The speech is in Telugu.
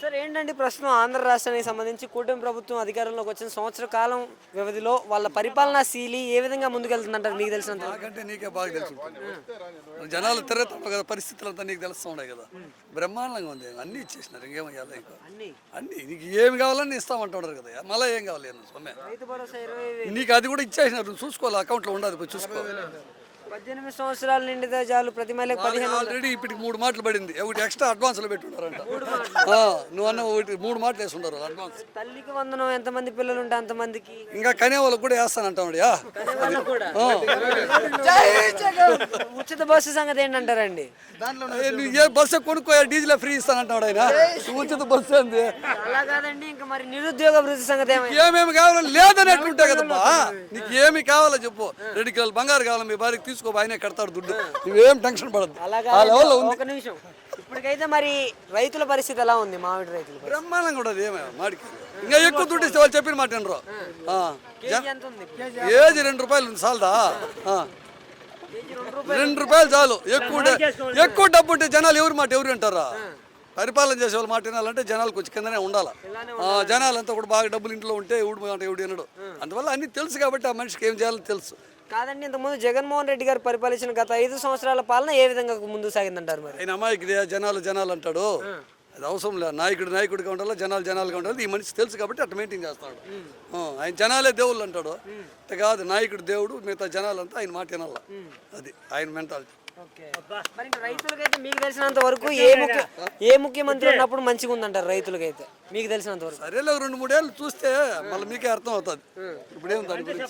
సార్ ఏంటంటే ప్రస్తుతం ఆంధ్ర రాష్ట్రానికి సంబంధించి కూటమి ప్రభుత్వం అధికారంలోకి వచ్చిన సంవత్సర కాలం వ్యవధిలో వాళ్ళ పరిపాలనా శైలి ఏ విధంగా ముందుకెళ్తుందంటారు మీకు తెలిసినంత వరకు? నాకంటే నీకే బాగా తెలుసు జనాలు తిరుగుతారు కదా, పరిస్థితులు అంతా నీకు తెలుస్తూ ఉన్నాయి కదా. బ్రహ్మాండంగా ఉంది, అన్నీ ఇచ్చేసినారు, ఇంకేమయ్యాలి ఇంకా అన్ని అన్నీ నీకు ఏమి కావాలని ఇస్తామంటున్నారు కదా, మళ్ళీ ఏం కావాలి సొమ్మె రైతు భరోసా 20,000 నీకు అది కూడా ఇచ్చేసినారు, నువ్వు చూసుకోవాలి, అకౌంట్లో ఉండదు, పోయి చూసుకో. 18 సంవత్సరాల నిండితే చాలు ప్రతి మహిళకు 15,000. ఆల్రెడీ ఇప్పటికి 3 మాటలు పడింది, ఒకటి ఎక్స్ట్రా అడ్వాన్స్లో పెట్టున్నారంట. నువ్వు అన్న ఒకటి 3 మాటలు వేసుకుంటారు అడ్వాన్స్. తల్లికి వందనం ఎంతమంది పిల్లలు ఉంటే అంతమందికి ఇంకా కనే వాళ్ళకి కూడా వేస్తానంటాడు. ఉచిత బస్సు సంగతి ఏంటంటారండి? నువ్వు ఏ బస్సు కొనుక్కో, డీజిల్ ఫ్రీ ఇస్తానంటాడు ఆయన. ఉచిత బస్సు అంది అలా కాదండి, ఇంకా మరి నిరుద్యోగ వృత్తి సంగతి ఏమేమి కావాలని లేదనేట్లుంటాయి కదమ్మా. నీకు ఏమి కావాలో చెప్పు, 2 కిలోలు బంగారు కావాలి మీ భార్యకి తీసుకో, ఆయనే కడతాడు దుడ్డు, నువ్వేం టెన్షన్ పడద్దు. ఒక నిమిషం, ఇప్పటికైతే మరి రైతుల పరిస్థితి ఎలా ఉంది? మామిడి రైతులు బ్రహ్మాండంగా ఉండదు, ఏమే మాడికి ఇంకా ఎక్కువ దుడ్డు ఇస్తే వాళ్ళు చెప్పిన మాట వినరు. ఎంత ఉంది? ఏజీ 2 రూపాయలు ఉంది, చాలదా? 2 రూపాయలు చాలు. ఎక్కువ డబ్బు ఉంటే జనాలు ఎవరి మాట ఎవరు వింటారా? పరిపాలన చేసే వాళ్ళ మాట వినాలంటే జనాలు కొంచెం కిందనే ఉండాలి. జనాలంతా కూడా బాగా డబ్బులు ఇంట్లో ఉంటే ఎవడు మాట ఎవడు వినడు. అందువల్ల అన్ని తెలుసు కాబట్టి ఆ మనిషికి ఏం చేయాలో తెలుసు. కాదండి, ఇంతకుముందు జగన్మోహన్ రెడ్డి గారు పరిపాలించిన గత 5 సంవత్సరాల పాలన ఏ విధంగా ముందుకు సాగిందంటారు? మరి ఆయన అమ్మాయికి జనాలు అంటాడు, అది అవసరం లేదు. నాయకుడిగా ఉండాలి, జనాలుగా ఉండాలి. ఈ మనిషి తెలుసు కాబట్టి అట్లా మెయింటైన్ చేస్తాడు. ఆయన జనాలే దేవుళ్ళు అంటాడు, అట్లా కాదు. నాయకుడు దేవుడు, మిగతా జనాలంతా ఆయన మాట వినాల. అది ఆయన మెంటాలిటీ. మరి రైతులకైతే మీకు తెలిసినంత వరకు ఏ ముఖ్యమంత్రి ఉన్నప్పుడు మంచిగా ఉందంటారు రైతులకైతే మీకు తెలిసినంత వరకు? సరేలే, 2-3 ఏళ్ళు చూస్తే మళ్ళీ మీకే అర్థం అవుతుంది. ఇప్పుడేం దాని గురించి